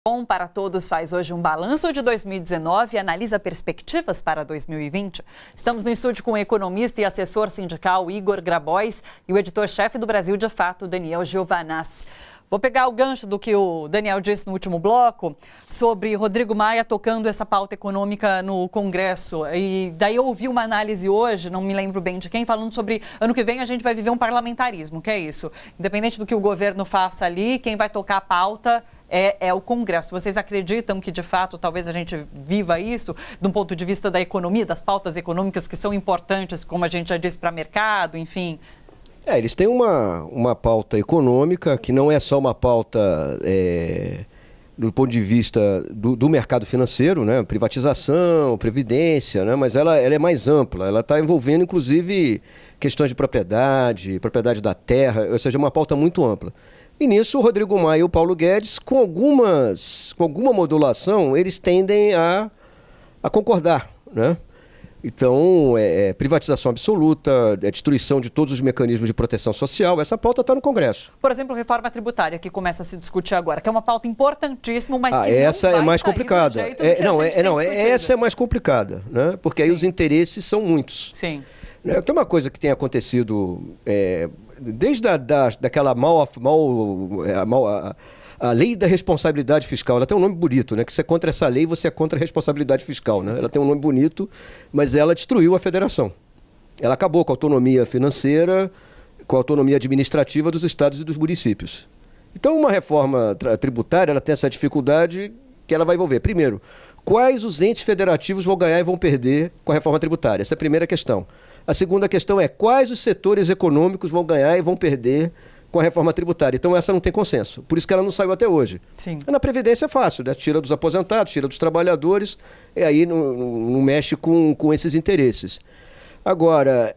Bom para Todos faz hoje um balanço de 2019 e analisa perspectivas para 2020. Estamos no estúdio com o economista e assessor sindical Igor Grabois e o editor-chefe do Brasil de Fato, Daniel Giovanazzi. Vou pegar o gancho do que o Daniel disse no último bloco sobre Rodrigo Maia tocando essa pauta econômica no Congresso. E daí eu ouvi uma análise hoje, não me lembro bem de quem, falando sobre ano que vem a gente vai viver um parlamentarismo, que é isso. Independente do que o governo faça ali, quem vai tocar a pauta é o Congresso. Vocês acreditam que, de fato, talvez a gente viva isso, de um ponto de vista da economia, das pautas econômicas que são importantes, como a gente já disse, para mercado, enfim? Eles têm uma pauta econômica que não é só uma pauta do ponto de vista do mercado financeiro, né? Privatização, previdência, né? Mas ela é mais ampla, ela está envolvendo, inclusive, questões de propriedade da terra, ou seja, uma pauta muito ampla. E nisso, o Rodrigo Maia e o Paulo Guedes, com alguma modulação, eles tendem a concordar, né? Então, privatização absoluta, destruição de todos os mecanismos de proteção social, essa pauta está no Congresso. Por exemplo, reforma tributária, que começa a se discutir agora, que é uma pauta importantíssima, mas que essa não é mais sair complicada. Essa é mais complicada, né? Porque aí os interesses são muitos. Sim. Tem uma coisa que tem acontecido desde daquela a lei da responsabilidade fiscal. Ela tem um nome bonito, né? Que você é contra essa lei, você é contra a responsabilidade fiscal, né? Ela tem um nome bonito, mas ela destruiu a federação. Ela acabou com a autonomia financeira, com a autonomia administrativa dos estados e dos municípios. Então, uma reforma tributária, ela tem essa dificuldade que ela vai envolver. Primeiro, quais os entes federativos vão ganhar e vão perder com a reforma tributária? Essa é a primeira questão. A segunda questão é quais os setores econômicos vão ganhar e vão perder com a reforma tributária. Então essa não tem consenso. Por isso que ela não saiu até hoje. Sim. Na Previdência é fácil, né? Tira dos aposentados, tira dos trabalhadores, e aí não mexe com esses interesses. Agora,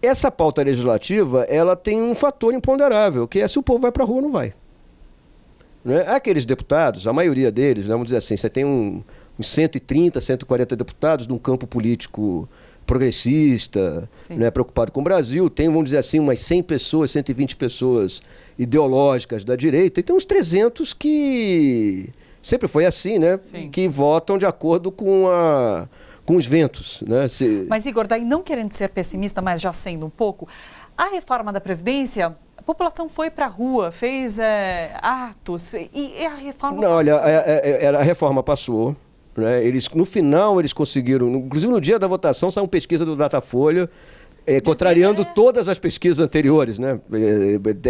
essa pauta legislativa, ela tem um fator imponderável, que é se o povo vai para a rua ou não vai. Né? Aqueles deputados, a maioria deles, né, vamos dizer assim, você tem uns 130, 140 deputados num campo político progressista, né, preocupado com o Brasil, tem, vamos dizer assim, umas 100 pessoas, 120 pessoas ideológicas da direita, e tem uns 300 que sempre foi assim, né, que votam de acordo com os ventos. Né? Mas, Igor, daí não querendo ser pessimista, mas já sendo um pouco, a reforma da Previdência, a população foi para a rua, fez atos, e a reforma passou. Olha, a reforma passou. Né? No final eles conseguiram, inclusive no dia da votação saiu uma pesquisa do Datafolha contrariando todas as pesquisas anteriores, né?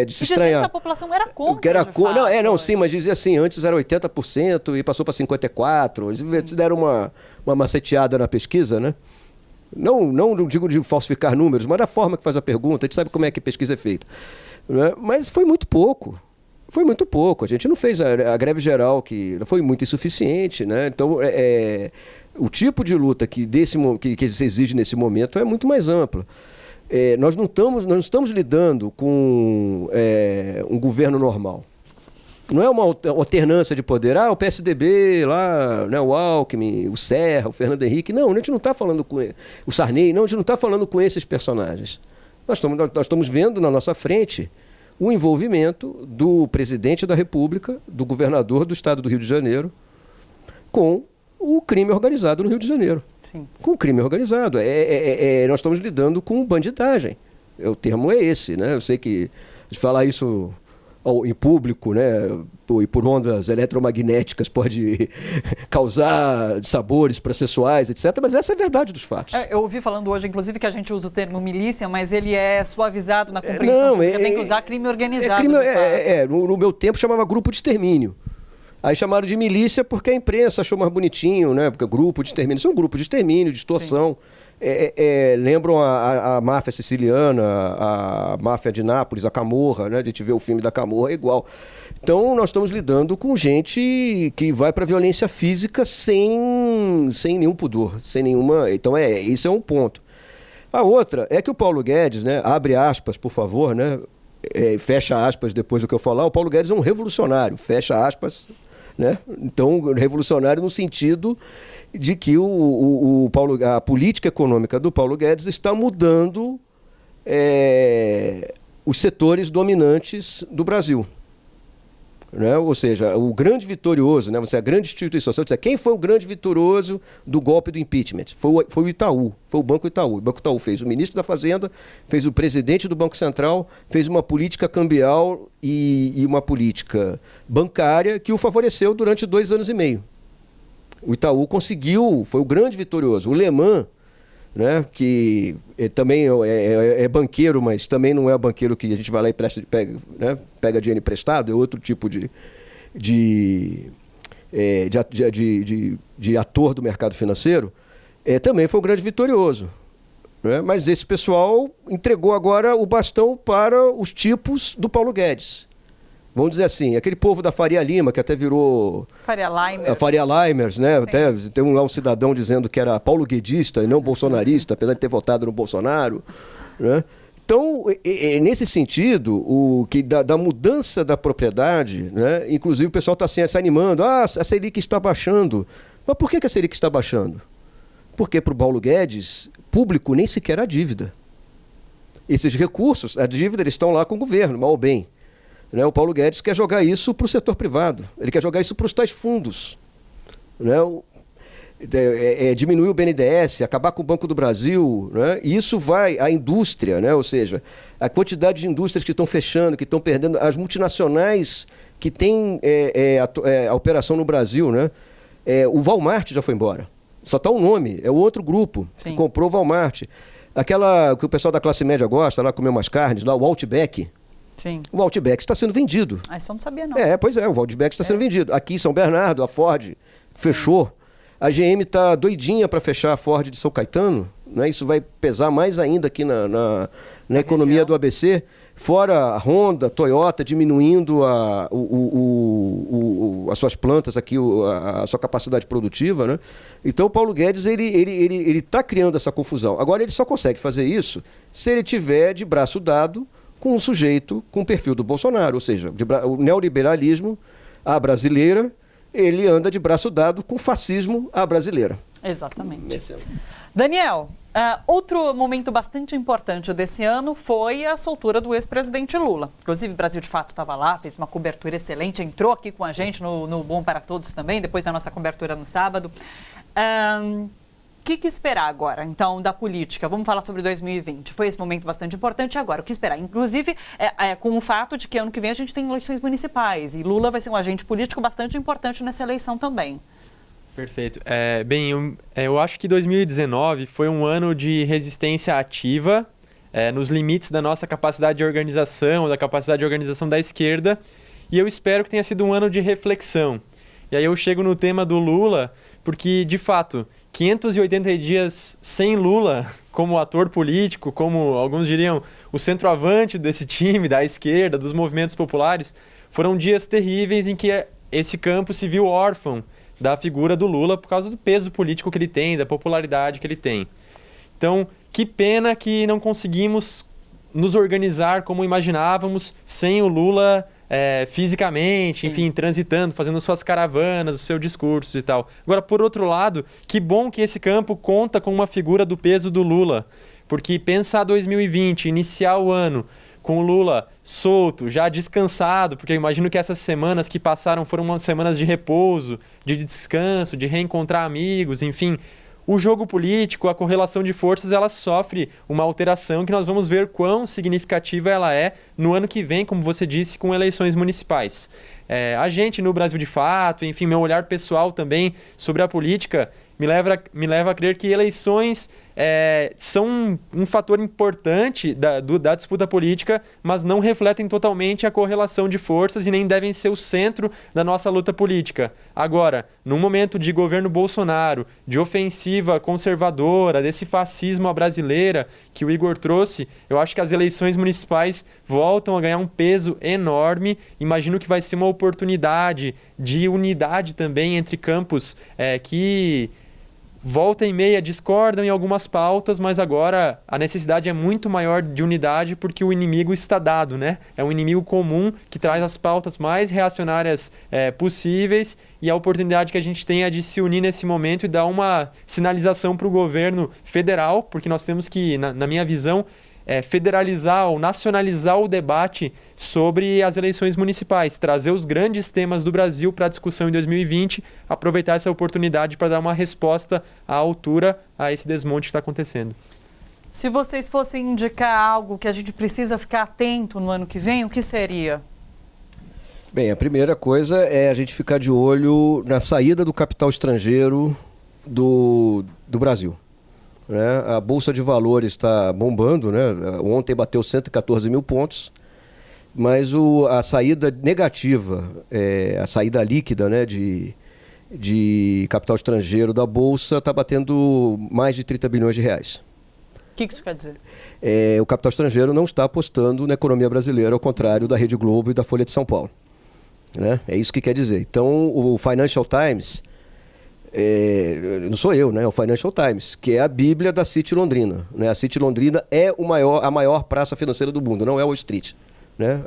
De se estranhar. Que a população era contra, sim, mas dizia assim, antes era 80% e passou para 54%, eles deram uma maceteada na pesquisa, né? Não digo de falsificar números, mas da forma que faz a pergunta, a gente sabe como é que a pesquisa é feita. Né? Mas foi muito pouco. Foi muito pouco, a gente não fez a greve geral, que foi muito insuficiente, né? Então, o tipo de luta que se exige nesse momento é muito mais ampla. Nós não estamos lidando com um governo normal. Não é uma alternância de poder, o PSDB lá, né, o Alckmin, o Serra, o Fernando Henrique. Não, a gente não está falando com o Sarney, não, a gente não está falando com esses personagens. Nós estamos vendo na nossa frente o envolvimento do presidente da República, do governador do estado do Rio de Janeiro, com o crime organizado no Rio de Janeiro. Sim. Com o crime organizado. Nós estamos lidando com bandidagem. O termo é esse, né? Eu sei que falar isso em público, né, e por ondas eletromagnéticas pode causar sabores processuais, etc. Mas essa é a verdade dos fatos. Eu ouvi falando hoje, inclusive, que a gente usa o termo milícia, mas ele é suavizado na compreensão, porque tem que usar crime organizado. No meu tempo chamava grupo de extermínio. Aí chamaram de milícia porque a imprensa achou mais bonitinho, né? Porque grupo de extermínio, isso é um grupo de extermínio, de extorsão. Lembram a máfia siciliana, a máfia de Nápoles, a Camorra, né? A gente vê o filme da Camorra, é igual. Então, nós estamos lidando com gente que vai para a violência física sem nenhum pudor, sem nenhuma... Então, isso é um ponto. A outra é que o Paulo Guedes, né? Abre aspas, por favor, né? Fecha aspas depois do que eu falar, o Paulo Guedes é um revolucionário, fecha aspas, né? Então, revolucionário no sentido de que a política econômica do Paulo Guedes está mudando os setores dominantes do Brasil. né? Ou seja, o grande vitorioso, né? Você é a grande instituição. Se eu disser quem foi o grande vitorioso do golpe do impeachment, foi o Itaú, foi o Banco Itaú. O Banco Itaú fez o ministro da Fazenda, fez o presidente do Banco Central, fez uma política cambial e uma política bancária que o favoreceu durante 2 anos e meio. O Itaú conseguiu, foi o grande vitorioso. O Lehman, né, que também é banqueiro, mas também não é banqueiro que a gente vai lá e pega dinheiro emprestado, é outro tipo de ator do mercado financeiro, também foi um grande vitorioso. Né? Mas esse pessoal entregou agora o bastão para os tipos do Paulo Guedes. Vamos dizer assim, aquele povo da Faria Lima, que até virou... Faria Limers, né? Sim. Até tem lá um cidadão dizendo que era paulo-guedista e não bolsonarista, apesar de ter votado no Bolsonaro. Né? Então, nesse sentido, da mudança da propriedade, né? Inclusive o pessoal está assim, se animando. A Selic está baixando. Mas por que a Selic está baixando? Porque para o Paulo Guedes, público nem sequer a dívida. Esses recursos, a dívida, eles estão lá com o governo, mal ou bem. Né? O Paulo Guedes quer jogar isso para o setor privado. Ele quer jogar isso para os tais fundos. Né? Diminuir o BNDES, acabar com o Banco do Brasil. Né? E isso vai à indústria, né? Ou seja, a quantidade de indústrias que estão fechando, que estão perdendo, as multinacionais que têm a operação no Brasil. Né? O Walmart já foi embora. Só está o nome, é o outro grupo que comprou o Walmart. Aquela que o pessoal da classe média gosta, lá comer umas carnes, lá, o Outback. Sim. O Outback está sendo vendido. Isso eu não sabia, não. Pois é, o Outback está sendo vendido. Aqui em São Bernardo, a Ford fechou. A GM está doidinha para fechar a Ford de São Caetano. Né? Isso vai pesar mais ainda aqui na economia região do ABC. Fora a Honda, Toyota diminuindo as suas plantas aqui, a sua capacidade produtiva. Né? Então o Paulo Guedes ele está criando essa confusão. Agora ele só consegue fazer isso se ele tiver de braço dado com um sujeito com o perfil do Bolsonaro, ou seja, o neoliberalismo à brasileira, ele anda de braço dado com o fascismo à brasileira. Exatamente. Daniel, outro momento bastante importante desse ano foi a soltura do ex-presidente Lula. Inclusive, o Brasil de Fato estava lá, fez uma cobertura excelente, entrou aqui com a gente no Bom para Todos também, depois da nossa cobertura no sábado. O que esperar agora, então, da política? Vamos falar sobre 2020. Foi esse momento bastante importante. Agora, o que esperar? Inclusive, com o fato de que ano que vem a gente tem eleições municipais e Lula vai ser um agente político bastante importante nessa eleição também. Perfeito. Eu acho que 2019 foi um ano de resistência ativa, nos limites da nossa capacidade de organização, da capacidade de organização da esquerda, e eu espero que tenha sido um ano de reflexão. E aí eu chego no tema do Lula, porque, de fato, 580 dias sem Lula como ator político, como alguns diriam, o centroavante desse time, da esquerda, dos movimentos populares, foram dias terríveis em que esse campo se viu órfão da figura do Lula por causa do peso político que ele tem, da popularidade que ele tem. Então, que pena que não conseguimos nos organizar como imaginávamos sem o Lula fisicamente, enfim, transitando, fazendo suas caravanas, o seu discurso e tal. Agora, por outro lado, que bom que esse campo conta com uma figura do peso do Lula, porque pensar 2020, iniciar o ano com o Lula solto, já descansado, porque eu imagino que essas semanas que passaram foram umas semanas de repouso, de descanso, de reencontrar amigos, enfim. O jogo político, a correlação de forças, ela sofre uma alteração que nós vamos ver quão significativa ela é no ano que vem, como você disse, com eleições municipais. A gente no Brasil de Fato, enfim, meu olhar pessoal também sobre a política me leva a crer que eleições são um fator importante da disputa política, mas não refletem totalmente a correlação de forças e nem devem ser o centro da nossa luta política. Agora, num momento de governo Bolsonaro, de ofensiva conservadora, desse fascismo à brasileira que o Igor trouxe, eu acho que as eleições municipais voltam a ganhar um peso enorme. Imagino que vai ser uma oportunidade de unidade também entre campos que volta e meia discordam em algumas pautas, mas agora a necessidade é muito maior de unidade porque o inimigo está dado, né? É um inimigo comum que traz as pautas mais reacionárias possíveis, e a oportunidade que a gente tem é de se unir nesse momento e dar uma sinalização para o governo federal, porque nós temos que, na minha visão, federalizar ou nacionalizar o debate sobre as eleições municipais, trazer os grandes temas do Brasil para a discussão em 2020, aproveitar essa oportunidade para dar uma resposta à altura a esse desmonte que está acontecendo. Se vocês fossem indicar algo que a gente precisa ficar atento no ano que vem, o que seria? Bem, a primeira coisa é a gente ficar de olho na saída do capital estrangeiro do Brasil. Né? A Bolsa de Valores está bombando, né? Ontem bateu 114 mil pontos, mas a saída negativa, a saída líquida, né, de capital estrangeiro da Bolsa está batendo mais de 30 bilhões de reais. O que isso quer dizer? O capital estrangeiro não está apostando na economia brasileira, ao contrário da Rede Globo e da Folha de São Paulo. Né? É isso que quer dizer. Então, o Financial Times... não sou eu, né? É o Financial Times, que é a bíblia da City Londrina. Né? A City Londrina é a maior praça financeira do mundo, não é Wall Street. Né?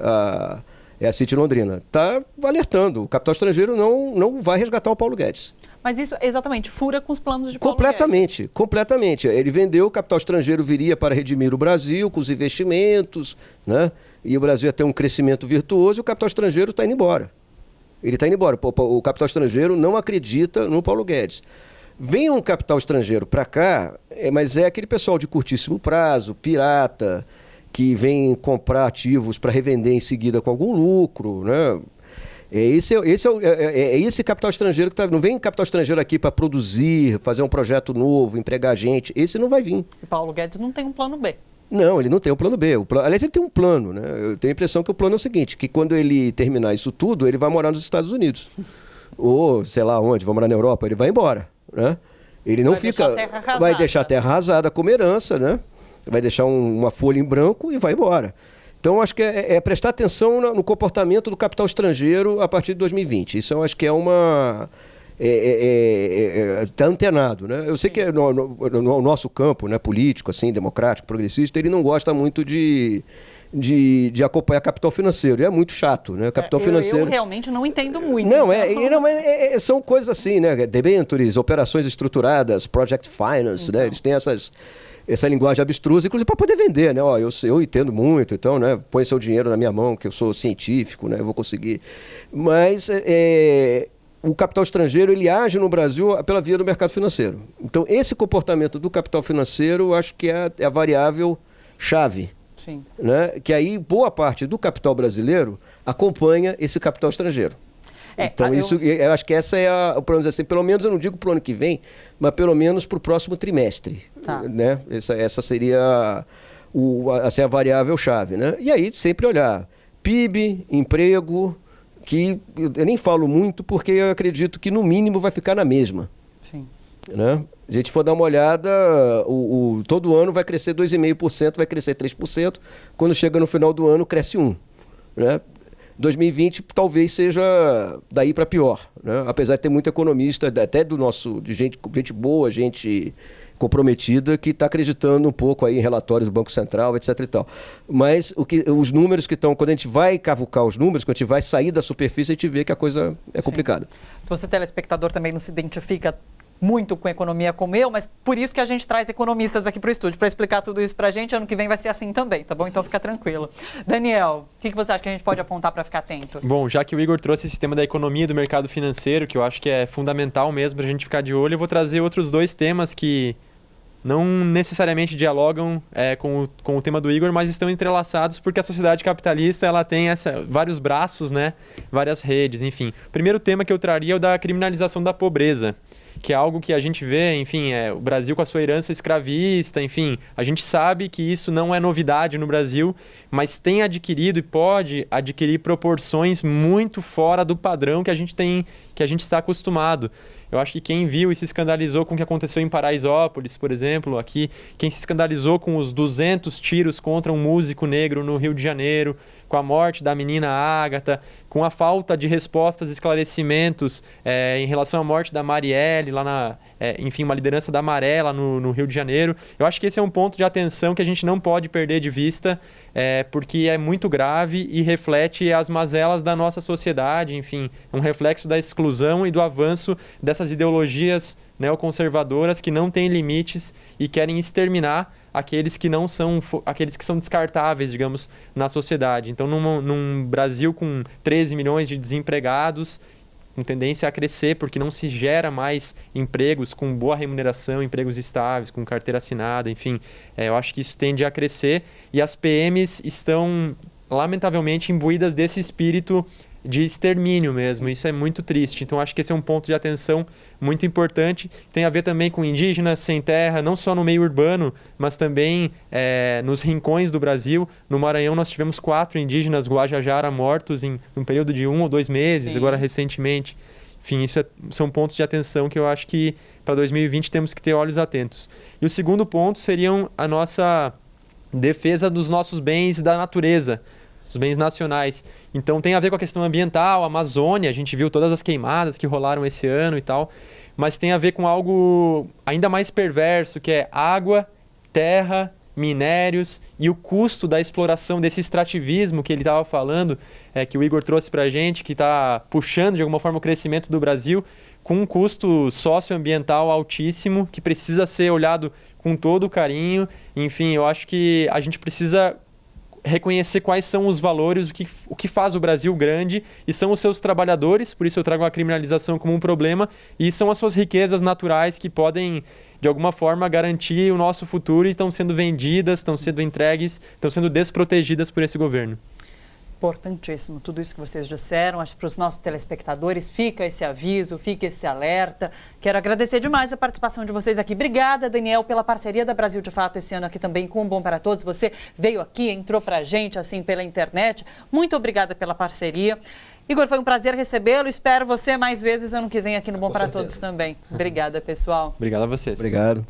É a City Londrina. Está alertando, o capital estrangeiro não vai resgatar o Paulo Guedes. Mas isso, exatamente, fura com os planos de Paulo Completamente, Guedes. completamente. Ele vendeu, o capital estrangeiro viria para redimir o Brasil com os investimentos, né? E o Brasil ia ter um crescimento virtuoso e o capital estrangeiro está indo embora. Ele está indo embora. O capital estrangeiro não acredita no Paulo Guedes. Vem um capital estrangeiro para cá, mas é aquele pessoal de curtíssimo prazo, pirata, que vem comprar ativos para revender em seguida com algum lucro, né? Esse capital estrangeiro que não vem capital estrangeiro aqui para produzir, fazer um projeto novo, empregar gente. Esse não vai vir. E Paulo Guedes não tem um plano B. Não, ele não tem um plano B. Aliás, ele tem um plano, né? Eu tenho a impressão que o plano é o seguinte, que quando ele terminar isso tudo, ele vai morar nos Estados Unidos. Ou sei lá onde, vai morar na Europa, ele vai embora, né? Ele não vai deixar a terra arrasada como herança, né? Vai deixar uma folha em branco e vai embora. Então, acho que é prestar atenção no comportamento do capital estrangeiro a partir de 2020. Isso eu acho que é uma... Está antenado, né? Eu sei que no nosso campo, né, político, assim, democrático, progressista, ele não gosta muito de acompanhar capital financeiro. E é muito chato, né? Capital financeiro. Eu realmente não entendo muito. Não, são coisas assim, né? Debentures, operações estruturadas, project finance, né? Eles têm essa linguagem abstrusa, inclusive para poder vender, né? Ó, eu entendo muito, então, né? Põe seu dinheiro na minha mão, que eu sou científico, né? Eu vou conseguir. Mas o capital estrangeiro, ele age no Brasil pela via do mercado financeiro. Então, esse comportamento do capital financeiro, eu acho que é a variável chave. Sim. Né? Que aí boa parte do capital brasileiro acompanha esse capital estrangeiro. Então, eu acho que essa é assim, pelo menos eu não digo para o ano que vem, mas pelo menos para o próximo trimestre. Tá. Né? Essa seria a variável chave. Né? E aí sempre olhar PIB, emprego, que eu nem falo muito porque eu acredito que no mínimo vai ficar na mesma. Sim. Né? A gente for dar uma olhada, todo ano vai crescer 2,5%, vai crescer 3%, quando chega no final do ano cresce 1%. Né? 2020 talvez seja daí para pior, né? Apesar de ter muito economista, até de gente boa, gente comprometida, que está acreditando um pouco aí em relatórios do Banco Central, etc. e tal. Mas os números que estão, quando a gente vai cavucar os números, quando a gente vai sair da superfície, a gente vê que a coisa é complicada. Se você, telespectador, também não se identifica muito com economia como eu, mas por isso que a gente traz economistas aqui para o estúdio, para explicar tudo isso para a gente. Ano que vem vai ser assim também, tá bom? Então fica tranquilo. Daniel, o que você acha que a gente pode apontar para ficar atento? Bom, já que o Igor trouxe esse tema da economia e do mercado financeiro, que eu acho que é fundamental mesmo para a gente ficar de olho, eu vou trazer outros dois temas que não necessariamente dialogam com o tema do Igor, mas estão entrelaçados porque a sociedade capitalista ela tem vários braços, né? Várias redes, enfim. O primeiro tema que eu traria é o da criminalização da pobreza, que é algo que a gente vê, enfim, o Brasil com a sua herança escravista, enfim, a gente sabe que isso não é novidade no Brasil, mas tem adquirido e pode adquirir proporções muito fora do padrão que a gente está acostumado. Eu acho que quem viu e se escandalizou com o que aconteceu em Paraisópolis, por exemplo, aqui, quem se escandalizou com os 200 tiros contra um músico negro no Rio de Janeiro, com a morte da menina Ágata, com a falta de respostas e esclarecimentos em relação à morte da Marielle, enfim, uma liderança da Maré lá no Rio de Janeiro. Eu acho que esse é um ponto de atenção que a gente não pode perder de vista, porque é muito grave e reflete as mazelas da nossa sociedade, enfim, é um reflexo da exclusão e do avanço dessas ideologias neoconservadoras que não têm limites e querem exterminar aqueles que são descartáveis, digamos, na sociedade. Então, num Brasil com 13 milhões de desempregados, com tendência a crescer, porque não se gera mais empregos com boa remuneração, empregos estáveis, com carteira assinada, enfim. Eu acho que isso tende a crescer e as PMs estão, lamentavelmente, imbuídas desse espírito de extermínio mesmo. Isso é muito triste. Então, acho que esse é um ponto de atenção muito importante. Tem a ver também com indígenas sem terra, não só no meio urbano, mas também nos rincões do Brasil. No Maranhão, nós tivemos 4 indígenas Guajajara mortos em um período de 1 ou 2 meses, Sim. Agora recentemente. Enfim, isso são pontos de atenção que eu acho que para 2020 temos que ter olhos atentos. E o segundo ponto seriam a nossa defesa dos nossos bens da natureza, os bens nacionais. Então tem a ver com a questão ambiental, a Amazônia, a gente viu todas as queimadas que rolaram esse ano e tal, mas tem a ver com algo ainda mais perverso, que é água, terra, minérios e o custo da exploração desse extrativismo que ele estava falando, que o Igor trouxe para a gente, que está puxando de alguma forma o crescimento do Brasil, com um custo socioambiental altíssimo, que precisa ser olhado com todo o carinho. Enfim, eu acho que a gente precisa reconhecer quais são os valores, o que faz o Brasil grande, e são os seus trabalhadores, por isso eu trago a criminalização como um problema, e são as suas riquezas naturais que podem, de alguma forma, garantir o nosso futuro e estão sendo vendidas, estão sendo entregues, estão sendo desprotegidas por esse governo. Importantíssimo tudo isso que vocês disseram. Acho que para os nossos telespectadores fica esse aviso, fica esse alerta. Quero agradecer demais a participação de vocês aqui. Obrigada, Daniel, pela parceria da Brasil de Fato esse ano aqui também com o Bom para Todos. Você veio aqui, entrou para a gente assim pela internet. Muito obrigada pela parceria. Igor, foi um prazer recebê-lo. Espero você mais vezes ano que vem aqui no Bom para Todos também. Obrigada, pessoal. Obrigado a vocês. Obrigado.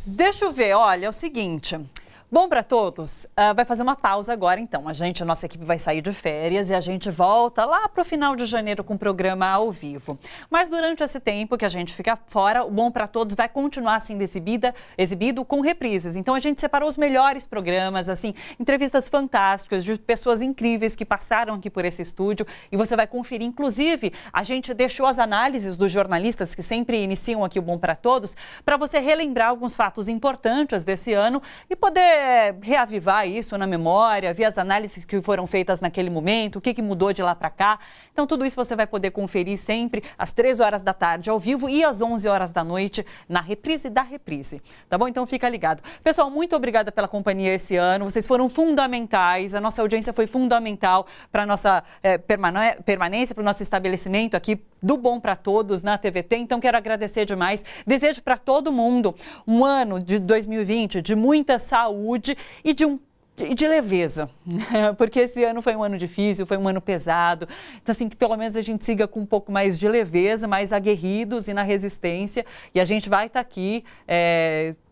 Deixa eu ver, olha, é o seguinte. Bom para Todos vai fazer uma pausa agora, então. A nossa equipe vai sair de férias e a gente volta lá para o final de janeiro com o programa ao vivo. Mas durante esse tempo que a gente fica fora, o Bom para Todos vai continuar sendo exibido com reprises. Então a gente separou os melhores programas, assim, entrevistas fantásticas de pessoas incríveis que passaram aqui por esse estúdio e você vai conferir. Inclusive, a gente deixou as análises dos jornalistas que sempre iniciam aqui o Bom para Todos para você relembrar alguns fatos importantes desse ano e poder reavivar isso na memória, ver as análises que foram feitas naquele momento, o que mudou de lá para cá. Então, tudo isso você vai poder conferir sempre às 3 horas da tarde ao vivo e às 11 horas da noite na reprise da reprise. Tá bom? Então, fica ligado. Pessoal, muito obrigada pela companhia esse ano. Vocês foram fundamentais. A nossa audiência foi fundamental para a nossa permanência, para o nosso estabelecimento aqui do Bom para Todos na TVT. Então, quero agradecer demais. Desejo para todo mundo um ano de 2020 de muita saúde e de leveza, porque esse ano foi um ano difícil, foi um ano pesado. Então, assim, que pelo menos a gente siga com um pouco mais de leveza, mais aguerridos e na resistência. E a gente vai estar aqui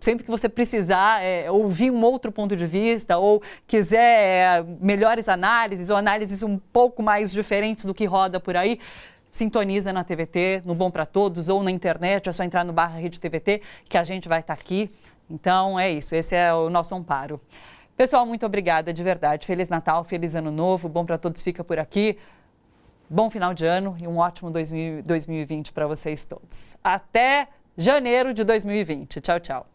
sempre que você precisar ouvir um outro ponto de vista ou quiser melhores análises ou análises um pouco mais diferentes do que roda por aí. Sintoniza na TVT, no Bom para Todos ou na internet, é só entrar no /Rede TVT que a gente vai estar aqui. Então é isso, esse é o nosso amparo. Pessoal, muito obrigada, de verdade. Feliz Natal, feliz Ano Novo, Bom para Todos fica por aqui. Bom final de ano e um ótimo 2020 para vocês todos. Até janeiro de 2020. Tchau, tchau.